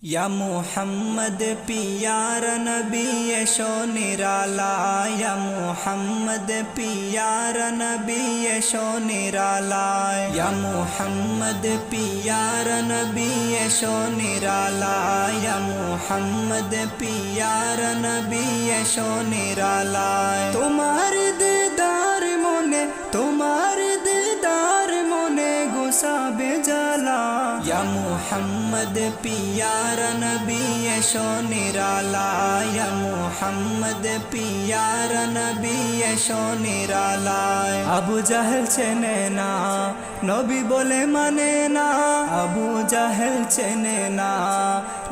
या मुहम्मद पियारा नबी यशो निराला, या मुहम्मद पियारा नबी यशो निराला, या मुहम्मद पियारा नबी यशो निराला, या मुहम्मद पियारा नबी यशो निराला। तुम्हार दीदार मोने, तुम्हार दीदार मोने गुसाबे जाला, या मुहम्मद पियारा नबी यशो निराला, या मुहम्मद पियारा नबी यशो निराला। अबू जहल चेने ना नबी बोले माने ना, अबू जहल चेने ना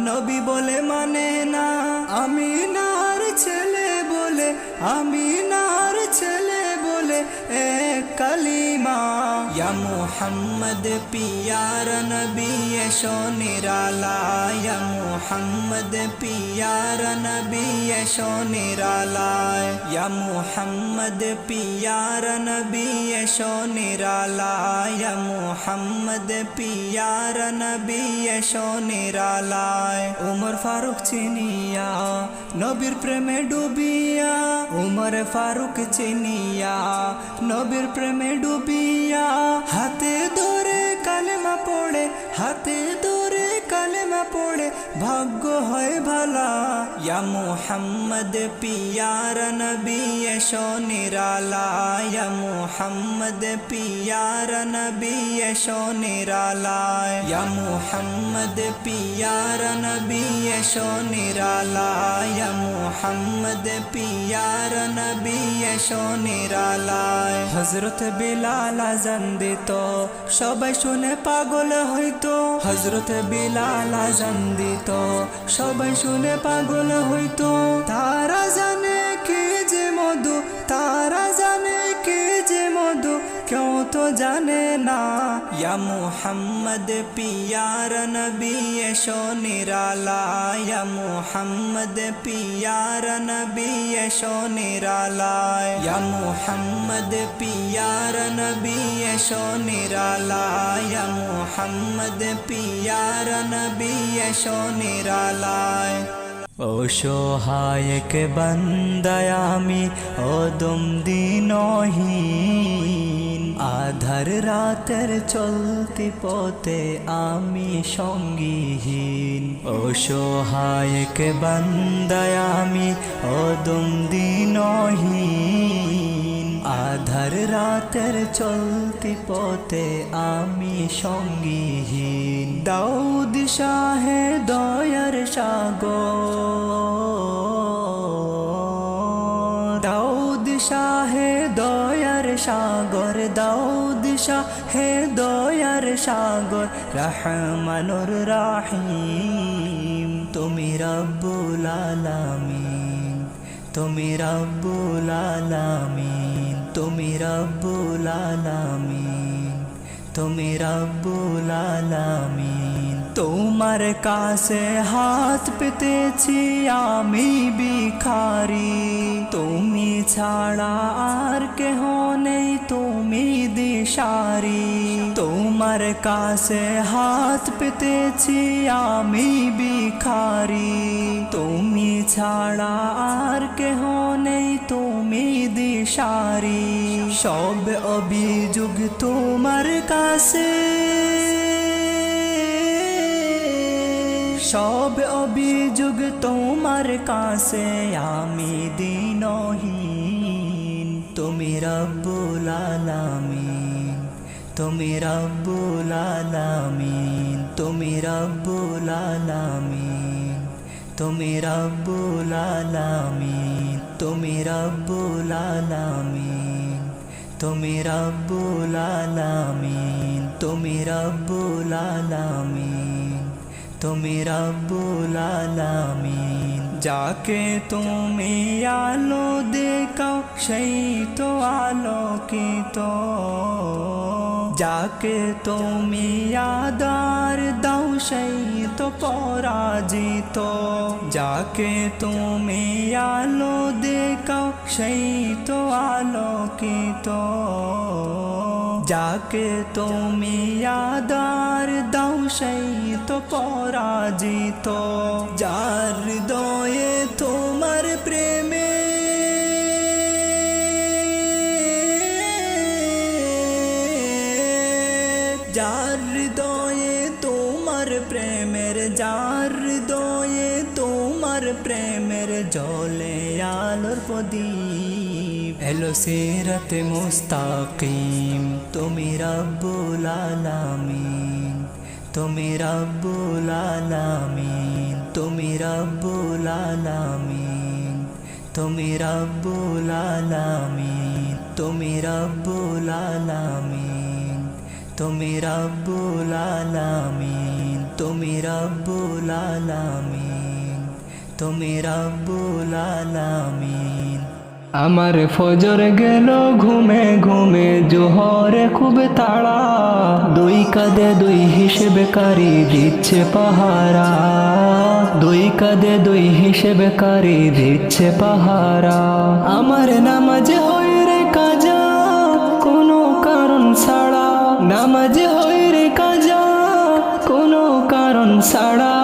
नबी बोले माने ना, आमीनार चले बोले, आमीनार चले बोले एक कलीमा। या मुहम्मद पियारा नबी यशो निराला, या मुहम्मद पियारा नबी यशो निराला, या मुहम्मद पियारा नबी यशो निराला, या मुहम्मद पियारा नबी यशो निराला। उमर फारूक चिनिया नबीर प्रेमे डुबिया, उमर फारूक चिनिया नबीर प्रेमे डुबिया, हाथे धरे कालेमा पड़े, हाथे धरे कालेमा पड़े भाग्य है भला। या मुहम्मद पियारा नबी यशो निराला, या मुहम्मद पियारा नबी यशो निराला, या मुहम्मद पियारा नबी यशो निराला, या मुहम्मद पियारा नबी यशो निराला। हजरत बिलाल आजान दित सबाई शुने पागल हইতো, हजरत बिलाल आजान दित सबाई शुने पागल हইতো। तारा जाने के जे मधु, तारा जाने के जे मधु क्यों तो जाने ना। या मुहम्मद पियारा नबी यशो निराला, या मुहम्मद पियारा नबी यशो निराला, या मुहम्मद पियारा नबी यशो निराला, या मुहम्मद पियारा नबी यशो निराला। অসহায়ক বান্দায় আমি অদম দিনহীন, আধার রাতের চলতি পথে আমি সঙ্গীহীন। অসহায়ক বান্দায় আমি অদম দিনহীন, আধার রাতের চলতি পথে আমি সঙ্গীহীন। দাউদ শাহে দয়ার সাগর, দাউদ শাহে দয়ার সাগর, দাউদ শাহে দয়ার সাগর, রহমানুর রাহিম তুমি রব্বুল আলামিন, তুমি রব্বুল আলামিন, তুমি রব্বুল আলামিন, তুমি রব্বুল আলামিন। তোমার কাছে হাত পেতেছি আমি ভিখারি, তুমি ছাড়া আর কেহ নেই তুমি দিশারি। তোমার কাছে হাত পেতেছি আমি ভিখারি, তুমি ছাড়া আর কেহ নেই তুমি দিশারি। সব অভিযোগ তোমার কাছে, সব অভিযোগ তোমার কাছে আমি দিনহীন। তুমি রব্বুল আলামিন, তুমি রব্বুল আলামিন, তুমি রব্বুল আলামিন, তুমি রব্বুল আলামিন, তুমি রব্বুল আলামিন, তুমি রব্বুল আলামিন, তুমি রব্বুল আলামিন, তুমি রব্বুল আলামিন। যাকে তুমি আলো দেখাও সেই তো আলোকিত, যাকে তুমি আদার দাও সেই তো পরাজিত, যাকে তুমি আলো দেখাও সেই তো আলোকিত, যাকে তুমি আদর দাও সেই তো পরাজিত, যার হৃদয়ে তোমার প্রেমে যার হৃদয়ে তোমার প্রেমের যার হৃদয়ে তোমার প্রেমের জ্বলে আলোর প্রদীপ এলো সিরাতে মুস্তাকিম তুমি রব্বুল আলামিন তুমি রব্বুল আলামিন তুমি রব্বুল আলামিন তুমি রব্বুল আলামিন তুমি রব্বুল আলামিন তুমি রব্বুল আলামিন তুমি রব্বুল আলামিন তুমি রব্বুল আলামিন। আমার ফজর গেল ঘুমে ঘুমে জোহরে খুব তাড়া, দুই কাঁধে দুই হিসেবকারী দিচ্ছে পাহারা, দুই কাঁধে দুই হিসেবকারী দিচ্ছে পাহারা। আমার নামাজ হয় রে কাজা কোনো কারণ ছাড়া, নামাজ হয় রে কাজা কোনো কারণ ছাড়া,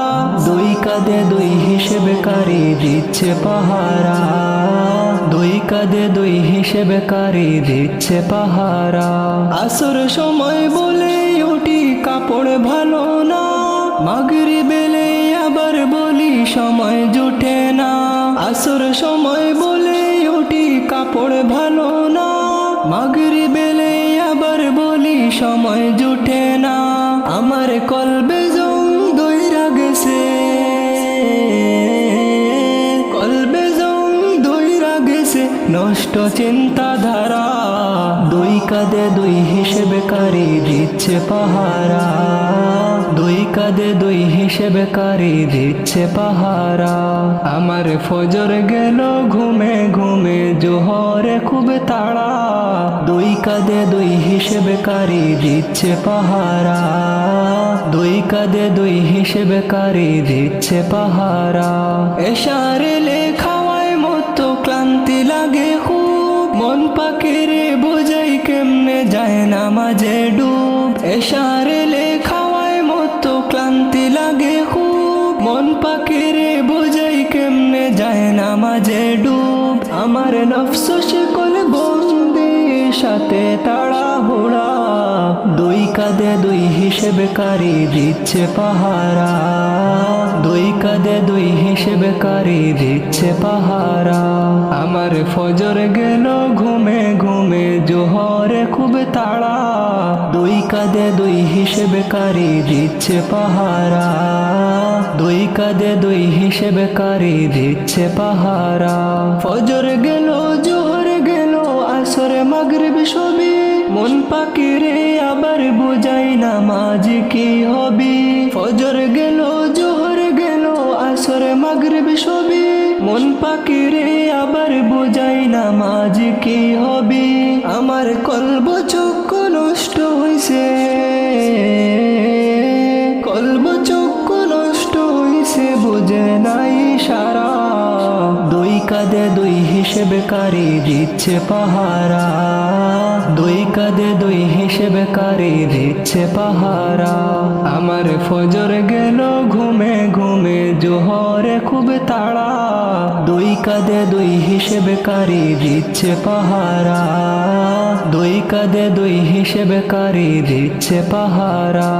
দুই কাঁধে দুই হিসেবকারী দিচ্ছে পাহারা, দুই কাঁধে দুই হিসেবকারী দিচ্ছে পাহারা। আসর সময় বলে উঠি কাপড় ভালো না, মাগরিবেলে আবার বলি সময় জুটে না, আসর সময় বলে উঠি কাপড় ভালো না, মাগরিবেলে আবার বলি সময় জুটে না। আমার কলবে জং দইরা গেছে, কলবে জং দইরা গেছে নষ্ট চিন্তাধারা, দুই কাঁধে দুই হিসেবকারী দিচ্ছে পাহারা, দুই কাঁধে দুই হিসেবকারী দিচ্ছে পাহারা। আমার ফজর গেল ঘুমে ঘুমে জোহরে খুব তাড়া, দুই কাঁধে দুই হিসেবকারী দিচ্ছে পাহারা, দুই কাঁধে দুই হিসেবকারী দিচ্ছে পাহারা। এশারে লেখাওয়ায় মতো ক্লান্তি লাগে খুব, মন পাখিরে বোঝাই কেমনে যায় নামাজে ডুব, এশারে লেখাওয়ায় মতো ক্লান্তি লাগে খুব, মন পাখিরে বোঝাই কেমনে যায় নামাজে ডুব। আমার নফস শিকল বন্দি সাথে তাড়াহুড়া, দুই কাঁধে দুই হিসেবকারী দিচ্ছে পাহারা, দুই কাঁধে দুই হিসেবকারী দিচ্ছে পাহারা। আমার ফজর গেল ঘুমে ঘুমে জোহরে খুব তাড়া, দুই কাঁধে দুই হিসেবকারী দিচ্ছে পাহারা, দুই কাঁধে দুই হিসেবকারী দিচ্ছে পাহারা। ফজর গেল জোহর গেল আসরে মাগরিব সবই, মন পাখিরে আবার বুঝাই নামাজ কি হবি। ফজর গেল জোহর গেল আসরে মাগরিব সবই, মন পাখিরে আবার বুঝাই নামাজ কি হবি। আমার কলব চক্ষু নষ্ট হইছে, কলব চক্ষু নষ্ট হইছে বুঝে নাই সারা, দুই কাঁধে দুই হিসেবকারী দিচ্ছে পাহারা, দুই কাঁধে দুই হিসেবকারী দিচ্ছে পাহারা। আমার ফজর গেল ঘুমে ঘুমে জোহরে খুব তাড়া, দুই কাঁধে দুই হিসেবকারী দিচ্ছে পাহারা, দুই কাঁধে দুই হিসেবকারী দিচ্ছে পাহারা।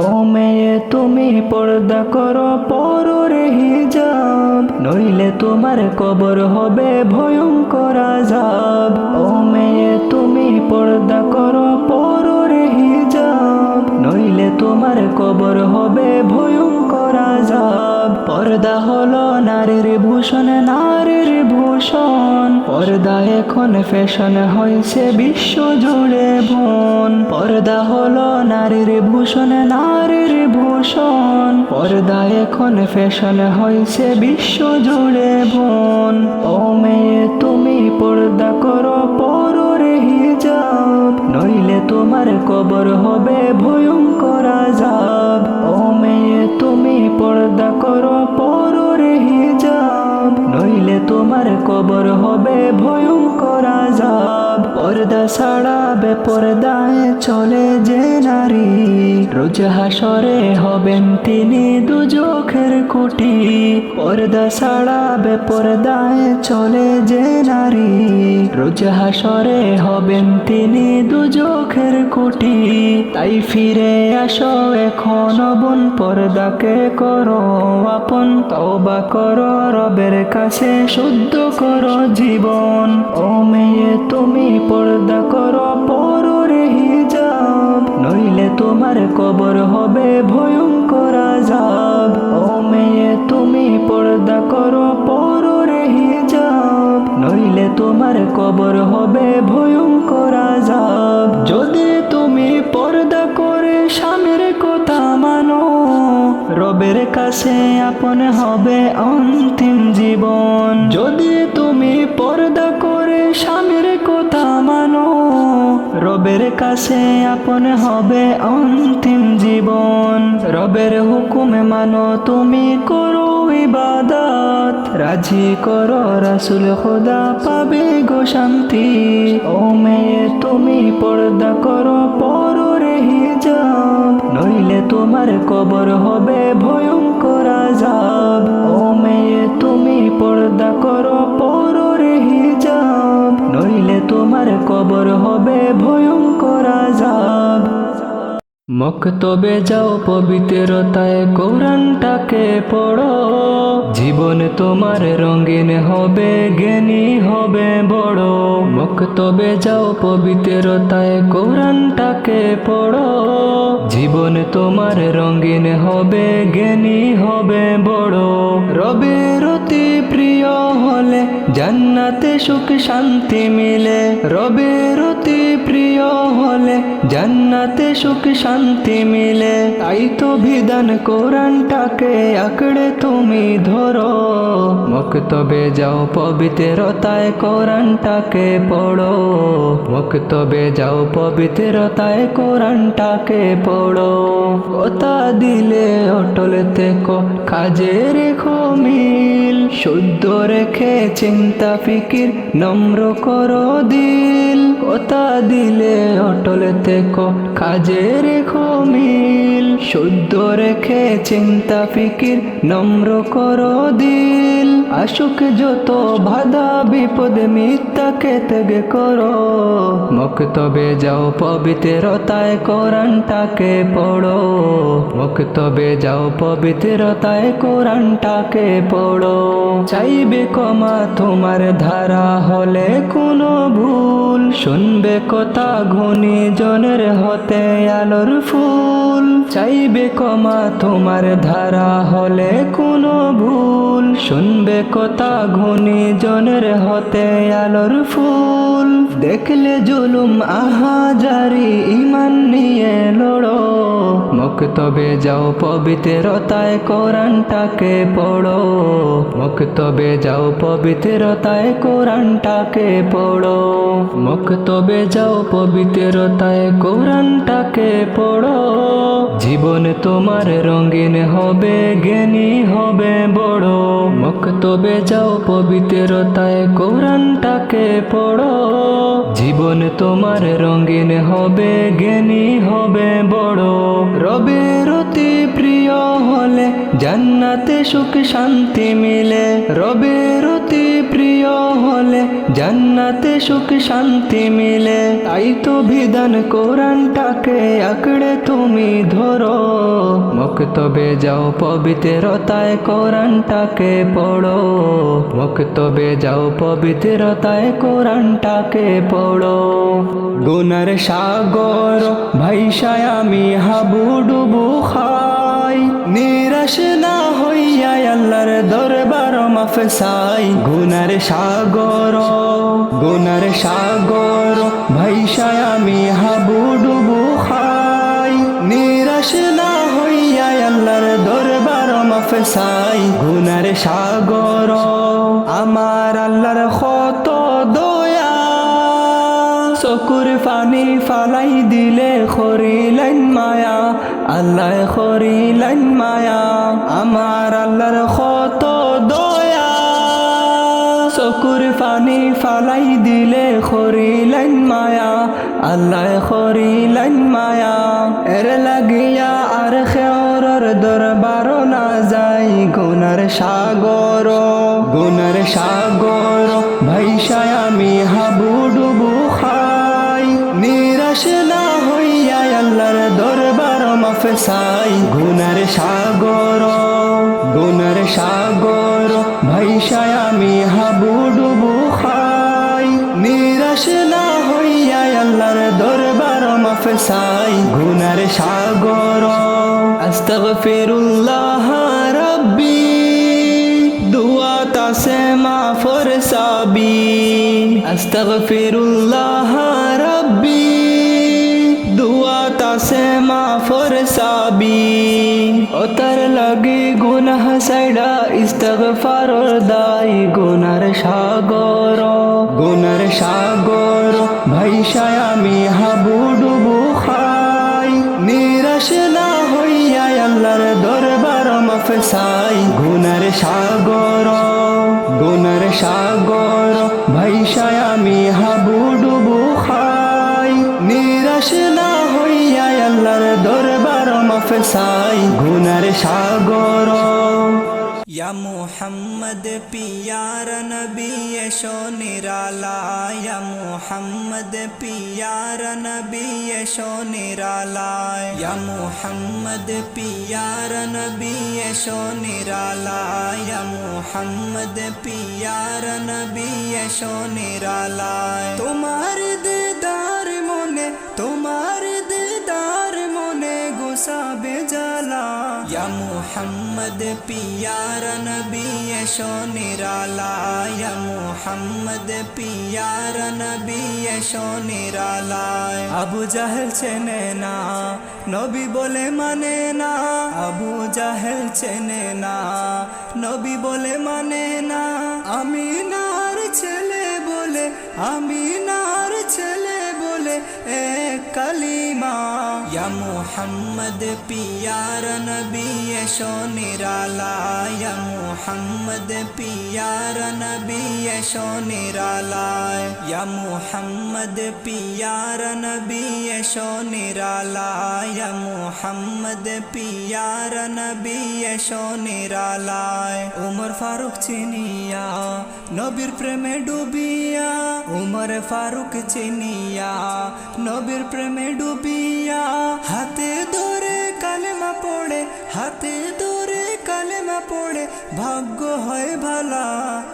ও মেয়ে তুমি পর্দা করো পররে হিজাব, নইলে তোমার কবর হবে ভয়ঙ্কর আযাব। ও মেয়ে তুমি পর্দা করো পররে হিজাব, নইলে তোমার কবর হবে ভয়ঙ্কর আযাব। পর্দা হলো নারীর ভূষণ, নারীর ভূষণ, পর্দা এখন ফ্যাশন হয়েছে বিশ্ব জুড়ে বোন। পর্দা হলো নারীর ভূষণ, নারীর ভূষণ, পর্দা এখন ফ্যাশন হয়েছে বিশ্ব জুড়ে বোন। ও মেয়ে তুমি পর্দা করো পররে হিজাব, নইলে তোমার কবর হবে ভয়ঙ্কর আযাব। ও মেয়ে তুমি পর্দা করো পররে হিজাব, নইলে তোমার কবর হবে ভয়ঙ্কর আযাব। পর্দা ছাড়া বেপরদায় চলে যে নারী, রোজ হাসরে হবেন তিনি দুজখের কুটি। পর্দা ছাড়া বেপরদায় চলে যে নারী, রোজ হাসরে হবেন তিনি দুজখের কুটি। তাই ফিরে আসো এখন বোন, পর্দাকে করো আপন, তওবা করো রবের কাছে, শুদ্ধ করো জীবন। ও মেয়ে তুমি পর্দা করো, পরো রে হিজাব, নইলে তোমার কবর হবে ভয়ঙ্কর আযাব। ও মেয়ে তুমি পর্দা করো, পরো রে হিজাব, নইলে তোমার কবর হবে ভয়ঙ্কর আযাব। যদি তুমি পর্দা করে স্বামীর কথা মানো, রবের কাছে আপন হবে অন্তিম জীবন। যদি তুমি পর্দা করে স্বামীর কথা মানো, রবের কাছে আপন হবে অন্তিম জীবন। রবের হুকুমে মানো তুমি, করো ইবাদত, রাজি করো রাসূল খোদা, পাবে গো শান্তি। ও মেয়ে তুমি পর্দা করো, পরো রে হিজাব, নইলে তোমার কবর হবে ভয়ঙ্কর আযাব। ও মেয়ে তুমি পর্দা করো, পরো রে হিজাব, নইলে তোমার কবর হবে ভয়ঙ্কর আযাব। মক্তবে যাও পবিত্রতায় কোরআনটাকে পড়ো, জীবন তোমার রঙিন হবে, জ্ঞানী হবে বড়। মক্তবে যাও পবিত্রতায় কোরআনটাকে পড়ো, জীবন তোমার রঙিন হবে, জ্ঞানী হবে বড়। রবের অতি প্রিয় হলে জান্নাতে সুখ শান্তি মিলে, রবের অতি প্রিয় হলে জান্নাতে সুখ শান্তি মিলে। তাই তো বিধান কোরআনটাকে আঁকড়ে তুমি ধরো, মক্তবে যাও পবিত্রতায় কোরআনটাকে পড়ো, মক্তবে যাও পবিত্রতায় কোরআনটাকে পড়ো। কথা দিলে অটল থেকো, কাজে রেখো মিল, শুদ্ধ রেখে চিন্তা ফিকির নম্র করো দিল। কথা দিলে অটল থেকো, কাজে রেখো মিল, শুদ্ধ রেখে চিন্তা ফিকির নম্র করো দিল। আসুক যত বাধা বিপদ মিথ্যাকে ত্যাগ করো, মক্তবে যাও পবিত্রতায় কোরআনটাকে পড়ো, মক্তবে যাও পবিত্রতায় কোরআনটাকে পড়ো। চাইবে ক্ষমা তোমার ধারা হলে কোনো ভুল, শুনবে কথা গুণীজনের হতে আলোর ফুল। চাইবে ক্ষমা তোমার ধারা হলে কোনো ভুল, শুনবে কথা গুণীজনের হতে আলোর ফুল। দেখলে জুলুম আহাজারি ঈমান নিয়ে লড়ো, মক্তবে যাও পবিত্রতায় কোরআনটাকে পড়ো, মক্তবে যাও পবিত্রতায় কোরআনটাকে পড়ো, মক্তবে যাও পবিত্রতায় কোরআনটাকে পড়ো। জীবন তোমার রঙিন হবে, জ্ঞানী হবে বড়। মক্তবে যাও পবিত্রতায় কোরআনটাকে পড়ো, জীবন তোমার রঙিন হবে, জ্ঞানী হবে বড়। রবের অতি প্রিয় হলে জান্নাতে সুখ শান্তি মিলে, রবের অতি প্রিয় হলে জান্নাতে সুখ শান্তি মিলে। তাই তো বিধান কোরআনটাকে আঁকড়ে তুমি ধরো, মক্তবে যাও পবিত্রতায় কোরআনটাকে পড়ো, মক্তবে যাও পবিত্রতায় কোরআনটাকে পড়ো। গুনার সাগর ভাইসায় আমি হাবুডুবু খাই, নিরাশ না হইয়া আল্লাহর দরবার মাফ চাই। গুনার সাগর, গুনার সাগর ভাইসায় আমি হাবুডুবু খাই, নিরাশ না হইয়া আল্লাহর দরবার মাফ চাই। গুনার সাগর আমার আল্লাহর কত দয়া, চকুর পানি ফালাই দিলে করিলেন মায়া, আল্লাহ করিলেন মায়া। আমার আল্লাহর কত দয়া, চকুর পানি ফালাই দিলে খরিলেন মায়া, আল্লাহ খরিলেন মায়া। এর লাগিয়া আর খেওরর দরবার না যাই, গুনার সাগর গুনার সাগর ভাইসায় আমি হাবুডুবু খাই। নিরাশ না হইয়া আল্লাহর দরবার মাফ চাই, গুনার সাগর গুনার সাগর ভাইসায় আমি হাবুডুবু খাই। নিরাশ না হইয়া আল্লাহর দরবার মাফ চাই, গুনার সাগর। আস্তাগফিরুল্লাহ রাব্বি, দুআত আছে মাফর সাবি। আস্তাগফিরুল্লাহ রাব্বি, দুআত আছে মাফর সাবি। ও তার লাগি গুনাহ সাইডা ইস্তিগফারর দাই, গুনার সাগর গুনার সাগর ভাইসায় আমি হাবুডুবু খাই। নিরাশ না হইয়া আল্লাহর দরবার মাফ চাই, গুনার সাগর গুনার সাগর ভাইসায় আমি হাবুডুবু খাই। নিরাশ না হইয়া আল্লাহর দরবার মাফ চাই, গুনার সাগর। ইয়া মুহাম্মদ পিয়ার নবী এসো নিরালায়, ইয়া মুহাম্মদ পিয়ার নবী এসো নিরালায়, ইয়া মুহাম্মদ পিয়ার নবী এসো নিরালায়, ইয়া মুহাম্মদ পিয়ার নবী এসো নিরালায়। তোমার দিদার মনে তোমার দিদার মনে গুসাবে জ্বালা, ইয়া মুহাম্মদ পিয়ার নবী এসো নিরালায়, ইয়া মুহাম্মদ পিয়ার নবী এসো নিরালায়। আবু জাহেল চেনে না নবী বলে মানে না, আবু জাহেল চেনে না নবী বলে মানে না। আমিনার ছেলে বলে আমিনার ছেলে বলে এক কালিমা, ইয়া মুহাম্মদ পিয়ার নবী এসো নিরালায়, ইয়া মুহাম্মদ পিয়ার নবী এসো নিরালায়, ইয়া মুহাম্মদ পিয়ার নবী এসো নিরালায়, ইয়া মুহাম্মদ পিয়ার নবী এসো নিরালায়। উমর ফারুক চিনিয়া নবীর প্রেমে ডুবিয়া, উমর ফারুক চিনিয়া নবীর প্রেমে ডুবিয়া। হাতে ধরে কালেমা পড়ে হাতে ধরে কালেমা পড়ে ভাগ্য হয় ভালা,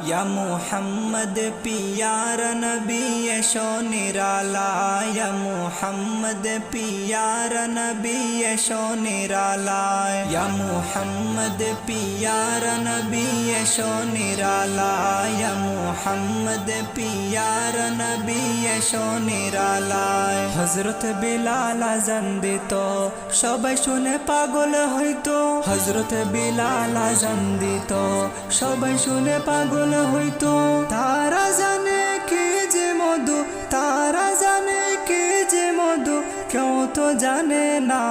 ইয়া মুহাম্মদ পিয়ার নবী এসো নিরালায়, ইয়া মুহাম্মদ পিয়ার নবী এসো নিরালায়, ইয়া মুহাম্মদ পিয়ার নবী এসো নিরালায়, ইয়া মুহাম্মদ পিয়ার নবী এসো নিরালায়। হযরত বিলাল আযান দিত সবাই শুনে পাগল হইতো, হযরত বিলাল আযান দিত সবাই শুনে পাগল হইতো। তারা জানে কে যে মধু তারা জানে কে যে মধু কেউ তো জানে না,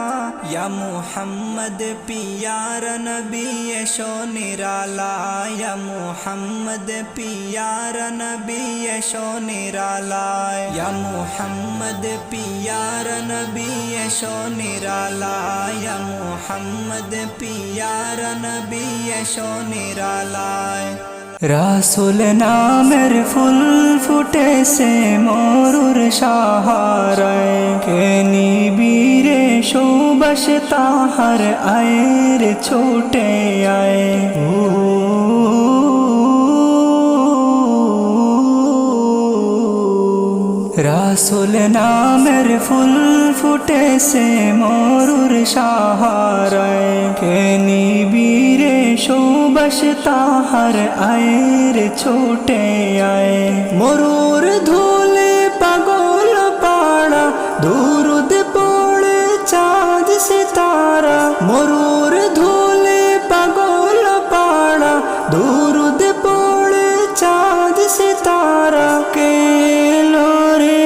ইয়া মুহাম্মদ পিয়ার নবী এসো নিরালায়, ইয়া মুহাম্মদ পিয়ার নবী এসো নিরালায়, ইয়া মুহাম্মদ পিয়ার নবী এসো নিরালায়, ইয়া মুহাম্মদ পিয়ার নবী এসো নিরালায়। রাসূল নামের ফুল ফুটেছে মরুর সাহারায়, কে নিবিরে সুবাস তাহার আয়ের ছোটে আয়। রাসূল নামের ফুল ফুটেছে মরুর সাহারায়, কে নিবিরে সুবাস তাহার আয়ের ছোটে আয়। মরুর ধুলে পাগল পাড়া দুরুদ পড়ে চাঁদ সিতারা, মরুর ধুলে পাগল পাড়া দুরুদ পড়ে চাঁদ সিতারা। কে লোরে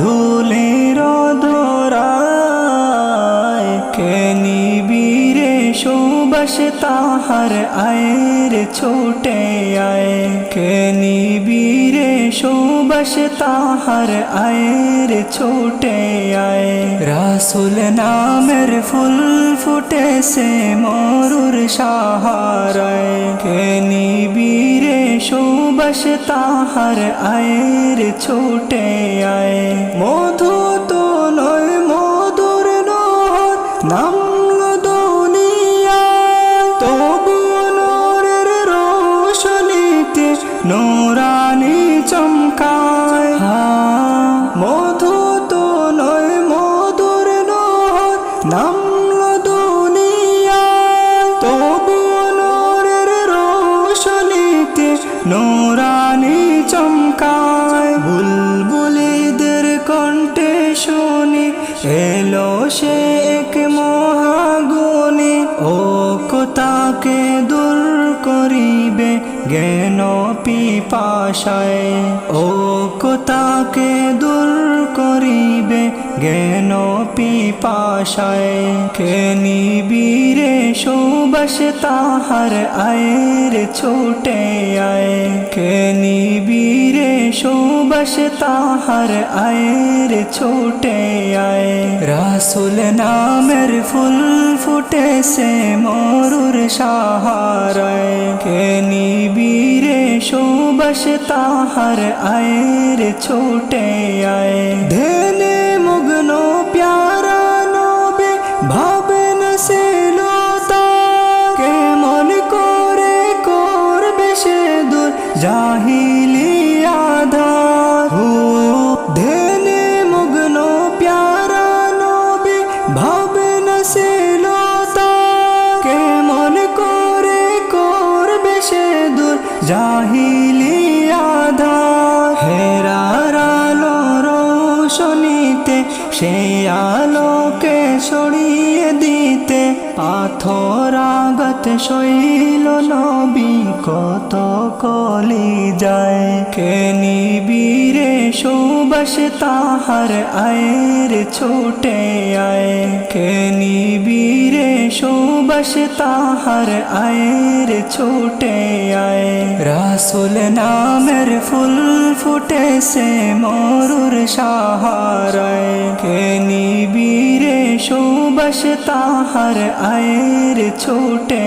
ধুলের ধরায়, কে নিবিরে সুবাস সুবাস তাহার আয়ের ছোটে আয় কে নিবিরে সুবাস তাহার আয়ের ছোটে আয় রাসূল নামের ফুল ফুটেছে মরুর সাহারায় কে নিবিরে সুবাস তাহার আয়ের ছোটে আয় মধু তো নয় মধুর নহর নামলো দুনিয়ায় তবু নূরের রোশনীতে নূরানি চমকায় মধু তো নয় মধুর নহর নামলো দুনিয়ায় তবু নূরের রোশনীতে নূরানি চমকায় বুলবুলিদের কণ্ঠে শুনি এলো সে এক মহাগুণী ও কোতাকে দূর করিবে জ্ঞান পিপাসায় ও কোতাকে দূর করিবে জ্ঞান পিপাসায় কে নিবিরে সুবাস তাহার আয়ের ছোটে আয় কে নিবিরে সুবাস তাহার আয়ের ছোটে আয় রাসূল নামের ফুল ফুটেছে মরুর সাহারায় কে নিবিরে সুবাস তাহার আয়ের ছোটে আয় ধ্যানে মগ্ন প্যারা নবে ভাবেন সে লতা কেমন করে করবে সে দূর জাহিলি আধার ধ্যানে মগ্ন প্যারা নবে ভাবেন সে লতা কেমন করে করবে সে দূর জাহিলি আধার হেরার আলো রোশনীতে সে আলোকে ছড়িয়ে দিতে পাথর আঘাত শৈল নবী কত কলি যায় কে নিবিরে সুবাস তাহার আয়ের ছোটে আয় কে নিবিরে সুবাস তাহার আয়ের ছোটে আয় রাসূল নামের ফুল ফুটেছে মরুর সাহারায় কে নিবিরে সুবাস তাহার আয়ের ছোটে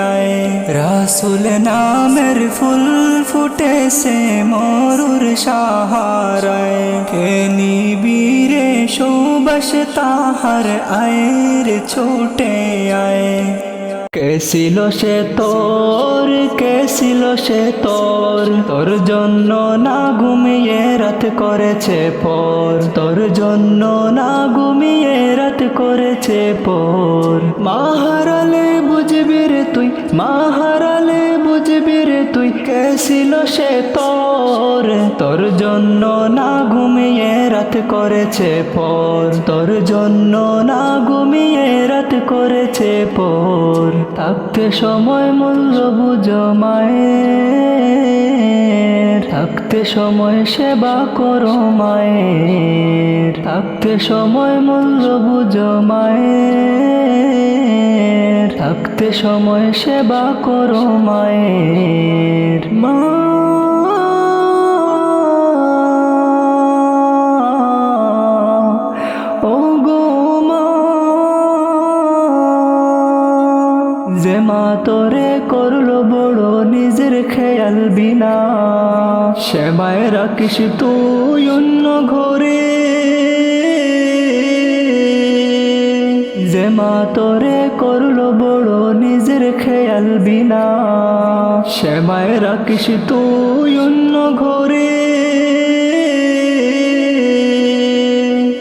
আয় রাসূল নামের ফুল ফুটেছে মরুর সাহারায় কে নিবিরে সুবাস তাহার আয়ের ছোটে আয় কে ছিল সে তোর কে ছিল সে তোর তোর জন্য না ঘুমিয়ে রাত করেছে পর তোর জন্য না ঘুমিয়ে রাত করেছে পর মাহারালে বুঝবি রে তুই মাহারালে বুঝবি রে তুই কে ছিল সে তোর তোর জন্য না ঘুমিয়ে রাত করেছে পর তোর জন্য না ঘুমিয়ে রাত করেছে পর থাকতে সময় মূল্য বুঝো মায়ের থাকতে সময় সেবা করো মায়ের থাকতে সময় মূল্য বুঝো মায়ের থাকতে সময় সেবা করো মায়ের মা যে মা তোরে করলো বড় নিজের খেয়াল বিনা সেবায় রাখিস তুই অন্য ঘরে যে মা তোরে করলো বড় নিজের খেয়াল বিনা সেবায় রাখিস তুই অন্য ঘরে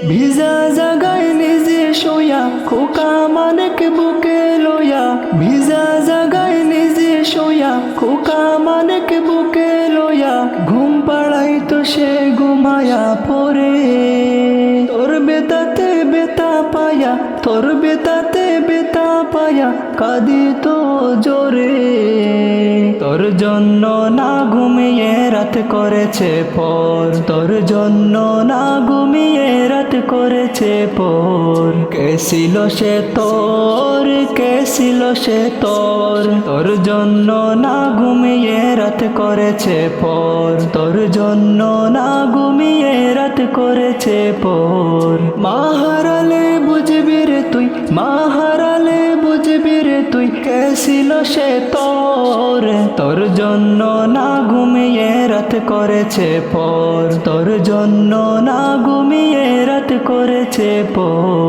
ভিজা জাগায় নিজে শোয়া খোকা মানিক বুকে লয়া ভিজা জাগায় নিজে শোয়া খোকা মানিক বুকে লয়া ঘুম পাড়াই তো সে ঘুমায়া পরে তোর বেতাতে বেতা পায়া তোর বেতাতে বেতা পায়া কাঁদিত জোরে, তোর জন্য না ঘুমিয়ে রাত করেছে পর, তোর জন্য না ঘুমিয়ে রাত করেছে পর। কে ছিল সে তোর, কে ছিল সে তোর, তোর জন্য না ঘুমিয়ে রাত করেছে পর, তোর জন্য না ঘুমিয়ে রাত করেছে পর। মা হারালে বুঝবি রে তুই, মা হারালে বুঝবি রে তুই, কে ছিল সে তোর, তোর জন্য না ঘুমিয়ে রাত করেছে পর, তোর জন্য না ঘুমিয়ে রাত করেছে পর।